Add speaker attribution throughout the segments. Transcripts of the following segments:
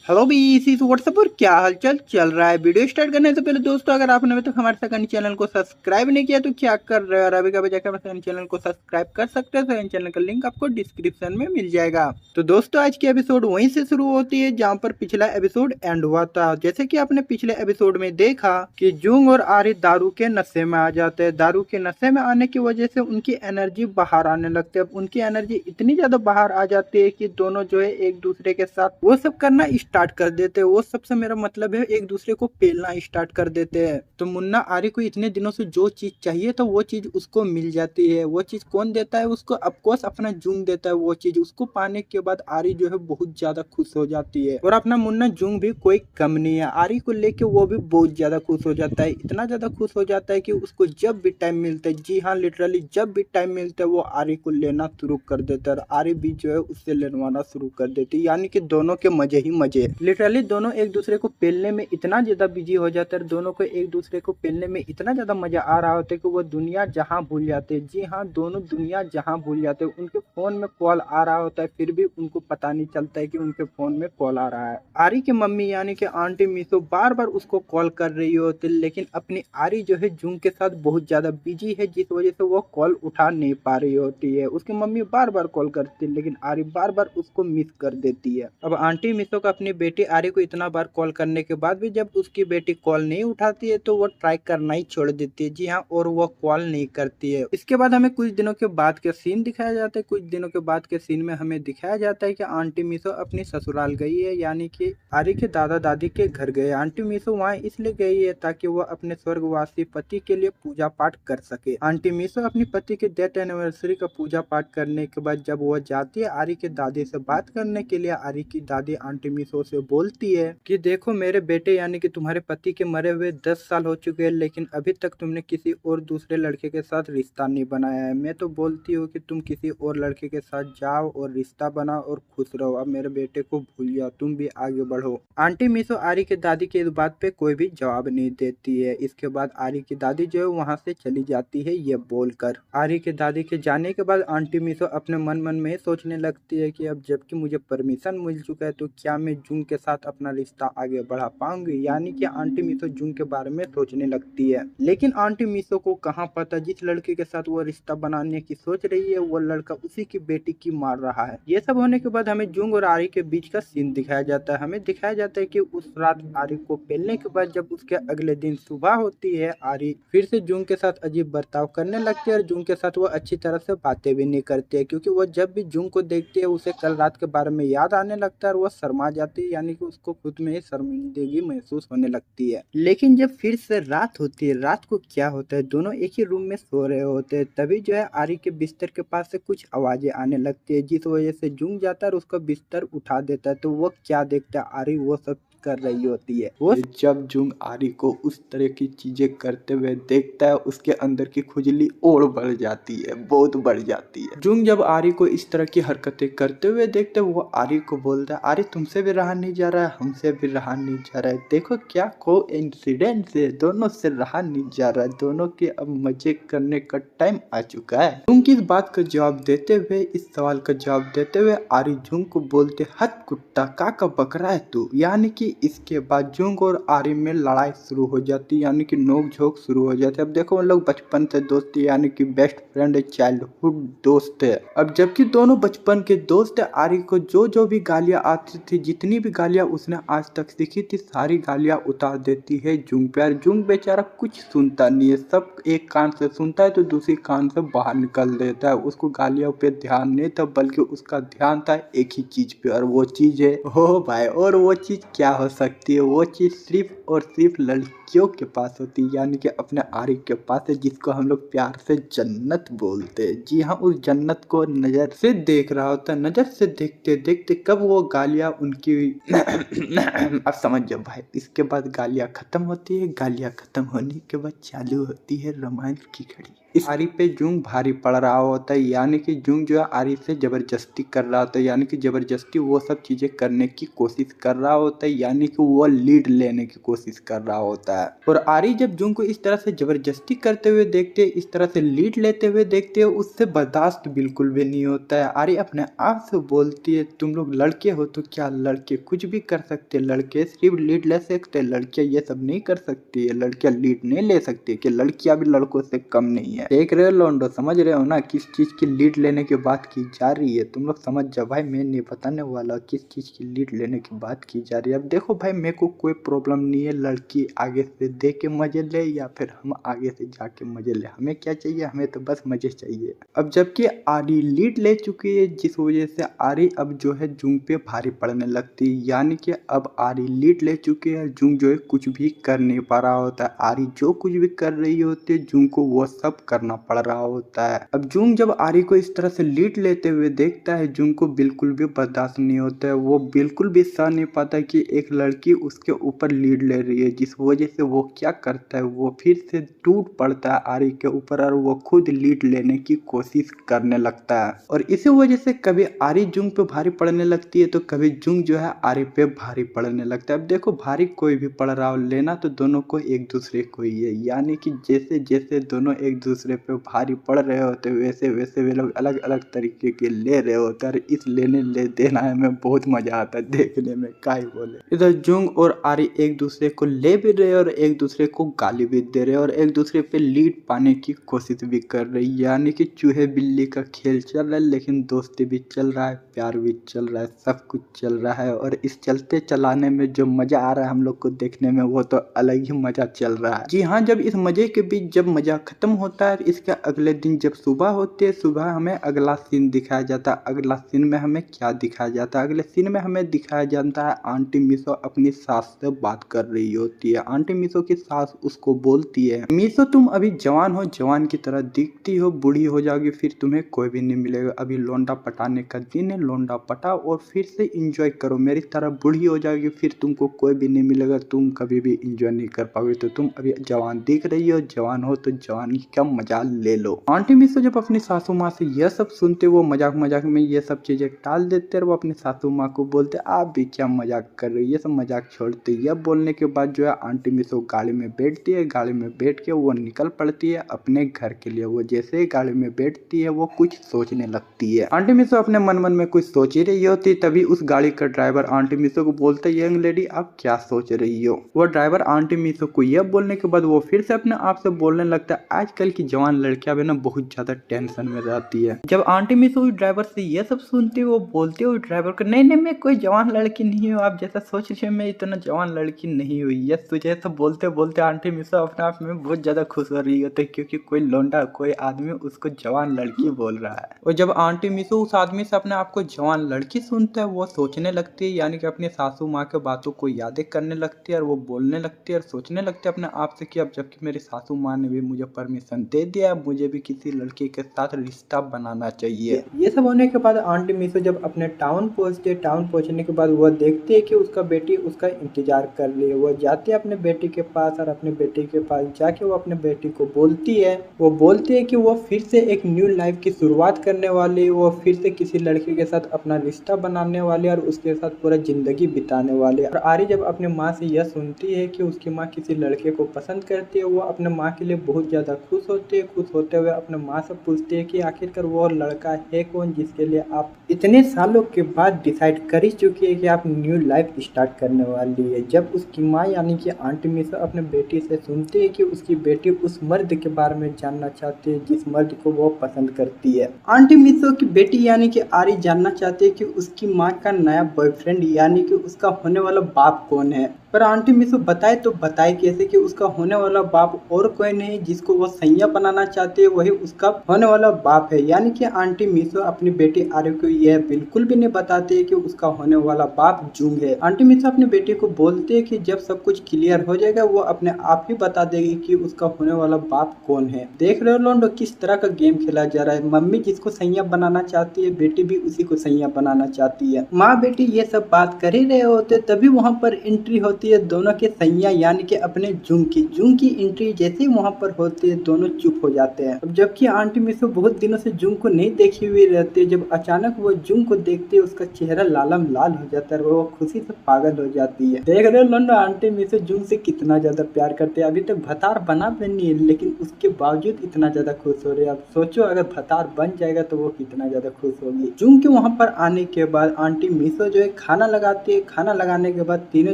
Speaker 1: Hello BC WhatsApp पर क्या हालचाल चल रहा है। वीडियो स्टार्ट करने से पहले दोस्तों, अगर आपने अभी तक हमारे सेकंड चैनल को सब्सक्राइब नहीं किया तो क्या कर रहे हो, और अभी कभी जाकर हमारे सेकंड चैनल को सब्सक्राइब कर सकते हैं। सेकंड चैनल का लिंक आपको डिस्क्रिप्शन में मिल जाएगा। तो दोस्तों, आज की एपिसोड वहीं से शुरू होती है जहाँ पर पिछला एपिसोड एंड हुआ था। जैसे कि आपने पिछले एपिसोड में देखा कि जुंग और आरिफ दारू के नशे में आ जाते हैं। दारू के नशे में आने की वजह से उनकी एनर्जी बाहर आने लगती है। अब उनकी एनर्जी इतनी ज्यादा बाहर आ जाती है कि दोनों जो है एक दूसरे के साथ वो सब करना स्टार्ट कर देते हैं। वो सबसे मेरा मतलब है एक दूसरे को पेलना स्टार्ट कर देते हैं। तो मुन्ना आरी को इतने दिनों से जो चीज चाहिए तो वो चीज उसको मिल जाती है। वो चीज कौन देता है उसको? ऑफकोर्स अपना जुंग देता है। वो चीज उसको पाने के बाद आरी जो है बहुत ज्यादा खुश हो जाती है, और अपना मुन्ना जुंग भी कोई कम नहीं है। आरी को लेके वो भी बहुत ज्यादा खुश हो जाता है। इतना ज्यादा खुश हो जाता है कि उसको जब भी टाइम मिलता है, जी हाँ लिटरली जब भी टाइम मिलता है, वो आरी को लेना शुरू कर देता है। आरी भी जो है उससे लेनवाना शुरू कर देती है। यानी कि दोनों के मजे ही मजे। लिटरली दोनों एक दूसरे को पेलने में इतना ज्यादा बिजी हो जाते हैं, दोनों को एक दूसरे को पेलने में इतना ज्यादा मजा आ रहा होता है कि वो दुनिया जहां भूल जाते हैं। जी हाँ, दोनों दुनिया जहां भूल जाते हैं। उनके फोन में कॉल आ रहा होता है, फिर भी उनको पता नहीं चलता है कि उनके फोन में कॉल आ रहा है। आरी की मम्मी यानी कि आंटी मीसो बार बार उसको कॉल कर रही होती है, लेकिन अपनी आरी जो है जुंग के साथ बहुत ज्यादा बिजी है, जिस वजह से वो कॉल उठा नहीं पा रही होती है। उसकी मम्मी बार बार कॉल करती है, लेकिन आरी बार बार उसको मिस कर देती है। अब आंटी मीसो को अपनी बेटी आरी को इतना बार कॉल करने के बाद भी जब उसकी बेटी कॉल नहीं उठाती है तो वो ट्राई करना ही छोड़ देती है। जी हाँ, और वो कॉल नहीं करती है। इसके बाद हमें कुछ दिनों के बाद के सीन दिखाया जाता है। कुछ दिनों के बाद के सीन में हमें दिखाया जाता है कि आंटी मीसो अपनी ससुराल गई है, यानी कि आरी के दादा दादी के घर गए। आंटी मीसो वहाँ इसलिए गई है ताकि वो अपने स्वर्गवासी पति के लिए पूजा पाठ कर सके। आंटी मीसो अपनी पति के डेथ एनिवर्सरी का पूजा पाठ करने के बाद जब वो जाती है आरी के दादी से बात करने के लिए, आरी की दादी आंटी मीसो से बोलती है कि देखो मेरे बेटे, यानी कि तुम्हारे पति के मरे हुए 10 साल हो चुके हैं, लेकिन अभी तक तुमने किसी और दूसरे लड़के के साथ रिश्ता नहीं बनाया है। मैं तो बोलती हूँ कि तुम किसी और लड़के के साथ जाओ और रिश्ता बनाओ और खुश रहो। अब मेरे बेटे को भूल जाओ, तुम भी आगे बढ़ो। आंटी मीसो आरी के दादी की इस बात पे कोई भी जवाब नहीं देती है। इसके बाद आरी की दादी जो है वहां से चली जाती है ये बोलकर। आरी के दादी के जाने के बाद आंटी मीसो अपने मन मन में सोचने लगती है कि अब जबकि मुझे परमिशन मिल चुका है तो क्या मैं जुंग के साथ अपना रिश्ता आगे बढ़ा पाऊंगी। यानी कि आंटी मीसो जुंग के बारे में सोचने लगती है। लेकिन आंटी मीसो को कहाँ पता जिस लड़के के साथ वो रिश्ता बनाने की सोच रही है वो लड़का उसी की बेटी की मार रहा है। ये सब होने के बाद हमें जुंग और आरी के बीच का सीन दिखाया जाता है। हमें दिखाया जाता है कि उस रात आरी को पेलने के बाद जब उसके अगले दिन सुबह होती है, आरी फिर से जुंग के साथ अजीब बर्ताव करने लगती है, और जुंग के साथ वो अच्छी तरह से बातें भी नहीं करती है, क्योंकि वो जब भी जुंग को देखती है उसे कल रात के बारे में याद आने लगता है और वो शर्मा जाती है। यानी कि उसको खुद में ही शर्मिंदगी महसूस होने लगती है। लेकिन जब फिर से रात होती है, रात को क्या होता है, दोनों एक ही रूम में सो रहे होते हैं। तभी जो है आरी के बिस्तर के पास से कुछ आवाजें आने लगती है, जिस वजह से जुंग जाता है और उसका बिस्तर उठा देता है। तो वो क्या देखता है, आरी वो सब कर रही होती है। वो जब जुंग आरी को उस तरह की चीजें करते हुए देखता है उसके अंदर की खुजली और बढ़ जाती है, बहुत बढ़ जाती है। जुंग जब आरी को इस तरह की हरकतें करते हुए देखते है, वो आरी को बोलता है आरी तुमसे भी रहा नहीं जा रहा है, हमसे भी रहा नहीं जा रहा है, देखो क्या कोइंसिडेंस है, दोनों से रहा नहीं जा रहा है, दोनों के अब मजे करने का टाइम आ चुका है। जुंग की इस बात का जवाब देते हुए, इस सवाल का जवाब देते हुए आरी जुंग को बोलते हट कुत्ता का बकरा है तू। यानी कि इसके बाद जुंग और आरी में लड़ाई शुरू हो जाती है, यानी कि नोक झोंक शुरू हो जाती है। अब देखो उन लोग बचपन से दोस्ती यानी कि बेस्ट फ्रेंड है, चाइल्डहुड दोस्त है। अब जबकि दोनों बचपन के दोस्त है, आरी को जो जो भी गालियां आती थी, जितनी भी गालियां उसने आज तक सीखी थी, सारी गालियां उतार देती है जुंग पे। जुंग बेचारा कुछ सुनता नहीं है, सब एक कान से सुनता है तो दूसरी कान से बाहर निकल देता है। उसको गालियों पे ध्यान नहीं था, बल्कि उसका ध्यान था एक ही चीज पे, और वो चीज है हो भाई। और वो चीज क्या हो सकती है? वो चीज सिर्फ और सिर्फ लड़कियों के पास होती है, यानी कि अपने आरी के पास है, जिसको हम लोग प्यार से जन्नत बोलते हैं। जी हाँ, उस जन्नत को नजर से देख रहा होता है। नजर से देखते देखते कब वो गालियां उनकी अब समझ जाओ भाई। इसके बाद गालियां खत्म होती है, गालियां खत्म होने के बाद चालू होती है रोमांस की घड़ी। इस आरी पे जूंग भारी पड़ रहा होता है, यानी कि जूंग जो है आरी से जबरदस्ती कर रहा होता है, यानी कि जबरदस्ती वो सब चीजें करने की कोशिश कर रहा होता है, यानी कि वो लीड लेने की कोशिश कर रहा होता है। और आरी जब जूंग को इस तरह से जबरदस्ती करते हुए देखते है, इस तरह से लीड लेते हुए देखते है, उससे बर्दाश्त बिल्कुल भी नहीं होता है। आरी अपने आप से बोलती है तुम लोग लड़के हो तो क्या लड़के कुछ भी कर सकते, लड़के सिर्फ लीड ले सकते, लड़कियां ये सब नहीं कर सकती है, लड़कियां लीड नहीं ले सकती, कि लड़कियां भी लड़कों से कम नहीं है। देख रहे हो लोंडो, समझ रहे हो ना किस चीज की लीड लेने की बात की जा रही है, तुम लोग समझ जाओ भाई, मैं नहीं बताने वाला किस चीज की लीड लेने की बात की जा रही है। अब देखो भाई, मेरे को कोई प्रॉब्लम नहीं है लड़की आगे से दे के मजे ले या फिर हम आगे से जाके मजे ले, हमें क्या चाहिए, हमें तो बस मजे चाहिए। अब जबकि आरी लीड ले चुकी है, जिस वजह से आरी अब जो है जूंग पे भारी पड़ने लगती है, यानी कि अब आरी लीड ले चुकी है, जूंग जो है कुछ भी कर नहीं पा रहा होता है। आरी जो कुछ भी कर रही होती है जूंग को वो सब करना पड़ रहा होता है। अब जूंग जब आरी को इस तरह से लीड लेते हुए देखता है, जूंग को बिल्कुल भी बर्दाश्त नहीं होता है, वो बिल्कुल भी सह नहीं पाता कि एक लड़की उसके ऊपर लीड ले रही है, जिस वजह से वो क्या करता है, वो फिर से टूट पड़ता है आरी के ऊपर और वो खुद लीड लेने की कोशिश करने लगता है। और इसी वजह से कभी आरी जूंग पे भारी पड़ने लगती है तो कभी जूंग जो है आरी पे भारी पड़ने लगता है। अब देखो, भारी कोई भी पड़ रहा हो, लेना तो दोनों को एक दूसरे को ही है, यानी कि जैसे जैसे दोनों एक दूसरे पे भारी पड़ रहे होते वैसे वैसे वे लोग अलग अलग तरीके के ले रहे होते हैं। और इस लेने ले देना में बहुत मजा आता है देखने में, क्या ही बोले। इधर जूंग और आरी एक दूसरे को ले भी रहे और एक दूसरे को गाली भी दे रहे और एक दूसरे पे लीड पाने की कोशिश भी कर रही, यानी कि चूहे बिल्ली का खेल चल रहा है, लेकिन दोस्ती भी चल रहा है, प्यार भी चल रहा है, सब कुछ चल रहा है। और इस चलते चलाने में जो मजा आ रहा है हम लोग को देखने में, वो तो अलग ही मजा चल रहा है। जी हाँ, जब इस मजे के बीच जब मजा खत्म होता है, इसके अगले दिन जब सुबह होती है, सुबह हमें अगला सीन दिखाया जाता है। अगला सीन में हमें क्या दिखाया जाता है, अगले सीन में हमें दिखाया जाता है आंटी मिसो अपनी सास से बात कर रही होती है। आंटी मिसो की सास उसको बोलती है, मिसो तुम अभी जवान हो, जवान की तरह दिखती हो, बूढ़ी हो जाओगी फिर तुम्हें कोई भी नहीं मिलेगा, अभी लोंडा पटाने का दिन है, लोंडा पटाओ और फिर से इंजॉय करो, मेरी तरह बूढ़ी हो जाएगी फिर तुमको कोई भी नहीं मिलेगा, तुम कभी भी इंजॉय नहीं कर पाओगे, तो तुम अभी जवान दिख रही हो, जवान हो तो जवानी का मजा ले लो। आंटी मिसो जब अपनी सासू माँ से यह सब सुनते, वो मजाक मजाक में ये सब चीजें टाल देते और वो अपनी सासू माँ को बोलते आप भी क्या मजाक कर रही हो, ये सब मजाक छोड़ते। यह बोलने के बाद जो है आंटी मिसो गाड़ी में बैठती है, गाड़ी में बैठ के वो निकल पड़ती है अपने घर के लिए। वो जैसे ही गाड़ी में बैठती है वो कुछ सोचने लगती है। आंटी मिसो अपने मन मन में कुछ सोच ही रही होती, तभी उस गाड़ी का ड्राइवर आंटी मिसो को बोलता है यंग लेडी आप क्या सोच रही हो। वो ड्राइवर आंटी मिसो को यह बोलने के बाद वो फिर से अपने आप से बोलने लगता है आजकल की जवान लड़कियां भी ना बहुत ज्यादा टेंशन में रहती है। जब आंटी मिसो उस ड्राइवर से ये सब सुनती है, वो बोलती है उस ड्राइवर को नहीं नहीं मैं कोई जवान लड़की नहीं हूँ, आप जैसा सोच रहे हो मैं इतना जवान लड़की नहीं हुई। यस तुझे सब बोलते बोलते आंटी मिसो अपने आप में बहुत ज्यादा खुश हो रही होती है, क्योंकि कोई लौंडा कोई आदमी उसको जवान लड़की बोल रहा है। और जब आंटी मिसो उस आदमी से अपने आप को जवान लड़की सुनता है, वो सोचने लगती है, यानी कि अपनी सासू माँ के बातों को यादें करने लगती है और वो बोलने लगती है और सोचने लगती है अपने आप से कि अब जबकि मेरी सासू माँ ने भी मुझे परमिशन दे दिया, अब मुझे भी किसी लड़की के साथ रिश्ता बनाना चाहिए। ये सब होने के बाद आंटी मिसो जब अपने टाउन पहुंचती है, टाउन पहुंचने के बाद वह देखती है कि उसका बेटी उसका इंतजार कर रही है। वो जाती है अपने बेटी के पास और अपने बेटी के पास जाके वो अपने बेटी को बोलती है, वो बोलती है कि वो फिर से एक न्यू लाइफ की शुरुआत करने वाली है, वो फिर से किसी लड़के के साथ अपना रिश्ता बनाने वाली है और उसके साथ पूरा जिंदगी बिताने वाली है। और आरी जब अपने माँ से यह सुनती है कि उसकी माँ किसी लड़के को पसंद करती है, वो अपने माँ के लिए बहुत ज्यादा खुश होती है। खुश होते हुए अपने माँ से पूछती है कि आखिरकार वो लड़का है कौन जिसके लिए आप इतने सालों के बाद डिसाइड कर ही चुकी है कि आप न्यू लाइफ स्टार्ट करने वाली है। जब उसकी माँ यानी कि आंटी मिसो अपने बेटी से सुनती है कि उसकी बेटी उस मर्द के बारे में जानना चाहती है जिस मर्द को वो पसंद करती है। आंटी मिसो की बेटी यानी कि आरी जानना चाहती है कि उसकी माँ का नया बॉयफ्रेंड यानी कि उसका होने वाला बाप कौन है। पर आंटी मिसो बताए तो बताए कैसे कि उसका होने वाला बाप और कोई नहीं जिसको वो सैया बनाना चाहती है, वही उसका होने वाला बाप है। यानी कि आंटी मिसो अपनी बेटी आरी को यह बिल्कुल भी नहीं बताती है कि उसका होने वाला बाप जूंग है। आंटी मिसो अपनी बेटी को बोलती है कि जब सब कुछ क्लियर हो जाएगा वो अपने आप ही बता देगी कि उसका होने वाला बाप कौन है। देख रहे हो लोंडो किस तरह का गेम खेला जा रहा है। मम्मी जिसको सैया बनाना चाहती है, बेटी भी उसी को सैया बनाना चाहती है। माँ बेटी ये सब बात कर ही रहे होते, तभी वहाँ पर एंट्री होती होती है दोनों के सैया यानी कि अपने जून की एंट्री जैसे ही वहाँ पर होती है दोनों चुप हो जाते हैं। अब जबकि आंटी मिसो बहुत दिनों से जून को नहीं देखी हुई रहती है, जब अचानक वो जून को देखती है उसका चेहरा लालम लाल हो जाता है, वो खुशी से पागल हो जाती है। देख रहे हो लोग आंटी मिसो जून से कितना ज्यादा प्यार करते हैं। अभी तक भतार बना भी नहीं है लेकिन उसके बावजूद इतना ज्यादा खुश हो रहे हैं। अब सोचो अगर भतार बन जाएगा तो वो कितना ज्यादा खुश होगी। जून के वहाँ पर आने के बाद आंटी मिसो जो है खाना लगाती है। खाना लगाने के बाद तीनों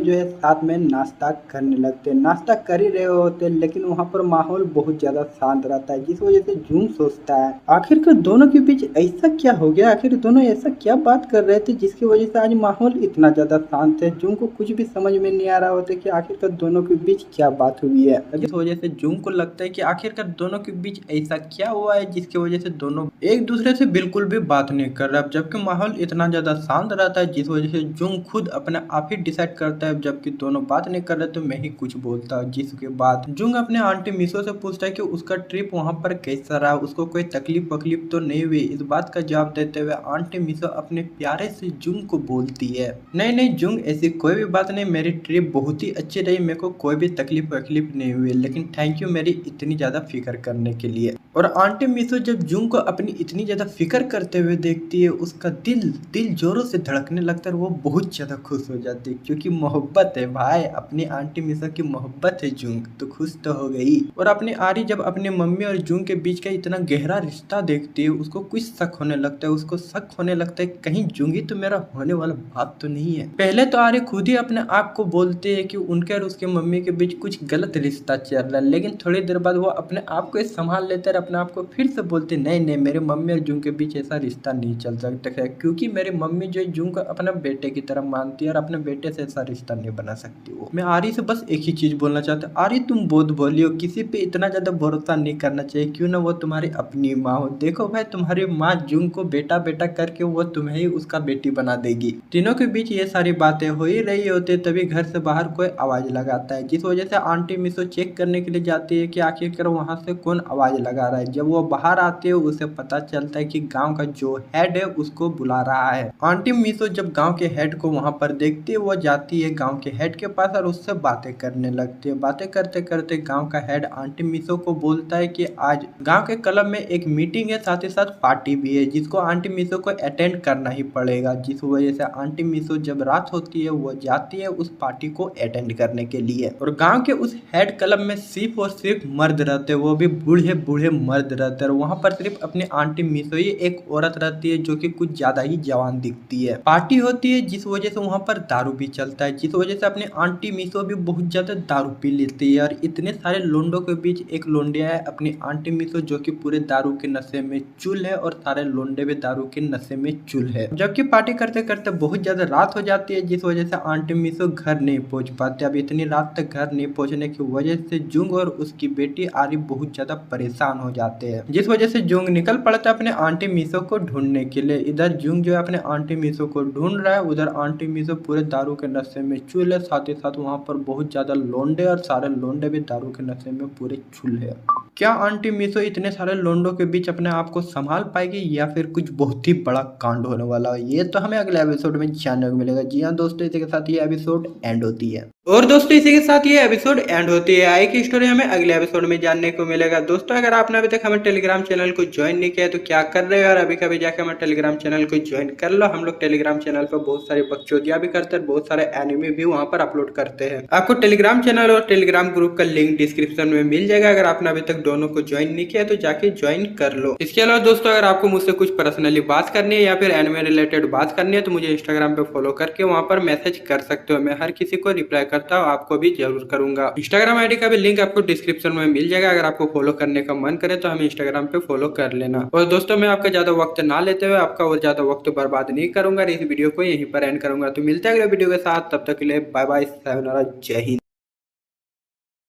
Speaker 1: जो है साथ में नाश्ता करने लगते हैं। नाश्ता कर ही रहे होते हैं लेकिन वहाँ पर माहौल बहुत ज्यादा शांत रहता है, जिस वजह से जून सोचता है आखिरकार दोनों के बीच ऐसा क्या हो गया, आखिर दोनों ऐसा क्या बात कर रहे थे जिसकी वजह से आज माहौल इतना ज्यादा शांत है। जून को कुछ भी समझ में नहीं आ रहा होता कि आखिरकार दोनों के बीच क्या बात हुई है। इस वजह से जून को लगता है कि आखिरकार दोनों के बीच ऐसा क्या हुआ है जिसकी वजह से दोनों एक दूसरे से बिल्कुल भी बात नहीं कर रहा। जबकि माहौल इतना ज्यादा शांत रहता है जिस वजह से जून खुद अपने आप ही डिसाइड करता है जबकि दोनों बात नहीं कर रहे तो मैं ही कुछ बोलता हूँ। जिसके बाद जून अपने आंटी मिसो से पूछता है कि उसका ट्रिप वहाँ पर कैसा रहा, उसको कोई तकलीफ वकलीफ तो नहीं हुई। इस बात का जवाब देते हुए आंटी मिसो अपने प्यारे से जून को बोलती है, नहीं नहीं जून ऐसी कोई भी बात नहीं, मेरी ट्रिप बहुत ही अच्छी रही, मेरे को कोई भी तकलीफ वकलीफ नहीं हुई, लेकिन थैंक यू मेरी इतनी ज्यादा फिक्र करने के लिए। और आंटी मिसो जब जून को अपनी इतनी ज्यादा फिक्र करते हुए देखती है उसका दिल जोरों से धड़कने लगता है। वो बहुत ज्यादा खुश हो जाती है क्योंकि मोहब्बत है भाई, अपनी आंटी मिसो की मोहब्बत है जून तो खुश तो हो गई। और अपनी आरी जब अपनी मम्मी और जून के बीच का इतना गहरा रिश्ता देखती है उसको कुछ शक होने लगता है। उसको शक होने लगता है कहीं जूंगी तो मेरा होने वाला बाप तो नहीं है। पहले तो आरी खुद ही अपने आप को बोलते है कि उनके और उसके मम्मी के बीच कुछ गलत रिश्ता चल रहा है, लेकिन थोड़ी देर बाद वो अपने आप को संभाल लेते हैं, अपने आप को फिर से बोलते नहीं नहीं मेरे मम्मी और जून के बीच ऐसा रिश्ता नहीं चल सकता है क्योंकि मेरी मम्मी जो है जून को अपने बेटे की तरह मानती है और अपने बेटे से ऐसा रिश्ता नहीं बना सकती। वो मैं आरी से बस एक ही चीज बोलना चाहता हूँ, आरी तुम बहुत बोली हो, किसी पे इतना ज्यादा भरोसा नहीं करना चाहिए, क्यों ना वो तुम्हारी अपनी माँ हो। देखो भाई तुम्हारी माँ जून को बेटा बेटा करके वो तुम्हें ही उसका बेटी बना देगी। तीनों के बीच ये सारी बातें हो ही रही होती है तभी घर से बाहर कोई आवाज लगाता है, जिस वजह से आंटी मिसो चेक करने के लिए जाती है कि आखिरकार वहां से कौन आवाज लगा रहा है। जब वो बाहर आती है उसे पता चलता है कि गांव का जो हेड है उसको बुला रहा है। आंटी मिसो जब गांव के हेड को वहां पर देखती है वो जाती है गांव के हेड के पास और उससे बातें करने लगती है। बातें करते करते गांव का हेड आंटी मिसो को बोलता है कि आज गांव के क्लब में एक मीटिंग है, साथ ही साथ पार्टी भी है जिसको आंटी मिसो को अटेंड करना ही पड़ेगा। जिस वजह से आंटी मिसो जब रात होती है वो जाती है उस पार्टी को अटेंड करने के लिए। और गांव के उस हेड क्लब में सिर्फ और सिर्फ मर्द रहते हैं, वो भी बूढ़े बूढ़े मर्द रहते हैं। वहां पर सिर्फ अपनी आंटी मिसो ही एक औरत रहती है जो कि कुछ ज्यादा ही जवान दिखती है। पार्टी होती है जिस वजह से वहां पर दारू भी चलता है, जिस वजह से अपनी आंटी मिसो भी बहुत ज्यादा दारू पी लेती है। और इतने सारे लोंडों के बीच एक लोंडिया है अपनी आंटी मिसो जो कि पूरे दारू के नशे में चुल है और सारे लोंडे भी दारू के नशे में चुल है। जबकि पार्टी करते करते बहुत ज्यादा रात हो जाती है जिस वजह से आंटी मिसो घर नहीं पहुंच पाते। अब इतनी रात तक घर नहीं पहुंचने की वजह से जुंग और उसकी बेटी आरी बहुत ज्यादा परेशान हो जाते हैं, जिस वजह से जुंग निकल पड़ता है अपने आंटी मिसो को ढूंढने के लिए। इधर जुंग जो है अपने आंटी मिसो को ढूंढ रहा है, उधर आंटी मिसो पूरे दारू के नशे में चुल है, साथ ही साथ वहाँ पर बहुत ज्यादा लोंडे और सारे लोंडे भी दारू के नशे में पूरे चुल है। क्या आंटी मिसो इतने सारे लोंडों के बीच अपने आप को संभाल पाएगी या फिर कुछ बहुत ही बड़ा कांड होने वाला है, ये तो हमें अगले एपिसोड में जानने को मिलेगा। जी हाँ दोस्तों, इसी के साथ ये एपिसोड एंड होती है। और दोस्तों इसी के साथ ये एपिसोड एंड होती है। आगे की स्टोरी हमें अगले एपिसोड में जानने को मिलेगा। दोस्तों अगर आपने अभी तक हमारे टेलीग्राम चैनल को ज्वाइन नहीं किया तो क्या कर रहे हो, और अभी कभी जाकर हमारे टेलीग्राम चैनल को ज्वाइन कर लो। हम लोग टेलीग्राम चैनल पर बहुत सारी बकचोदियां भी करते हैं, बहुत सारे एनिमे भी वहां पर अपलोड करते हैं। आपको टेलीग्राम चैनल और टेलीग्राम ग्रुप का लिंक डिस्क्रिप्शन में मिल जाएगा। अगर आपने अभी तक दोनों को ज्वाइन नहीं किया तो जाके ज्वाइन कर लो। इसके अलावा दोस्तों अगर आपको मुझसे कुछ पर्सनली बात करनी है या फिर एनिमे रिलेटेड बात करनी है तो मुझे इंस्टाग्राम पे फॉलो करके वहां पर मैसेज कर सकते हो। मैं हर किसी को रिप्लाई करता हूँ, आपको भी जरूर करूंगा। इंस्टाग्राम आईडी का भी लिंक आपको डिस्क्रिप्शन में मिल जाएगा। अगर आपको फॉलो करने का मन करे तो हमें इंस्टाग्राम पे फॉलो कर लेना। और दोस्तों मैं आपका ज्यादा वक्त ना लेते हुए आपका और ज्यादा वक्त बर्बाद नहीं करूंगा, इस वीडियो को यहीं पर एंड करूंगा। तो मिलते हैं अगले वीडियो के साथ, तब तक के लिए बाय बाय, सायोनारा, जय हिंद।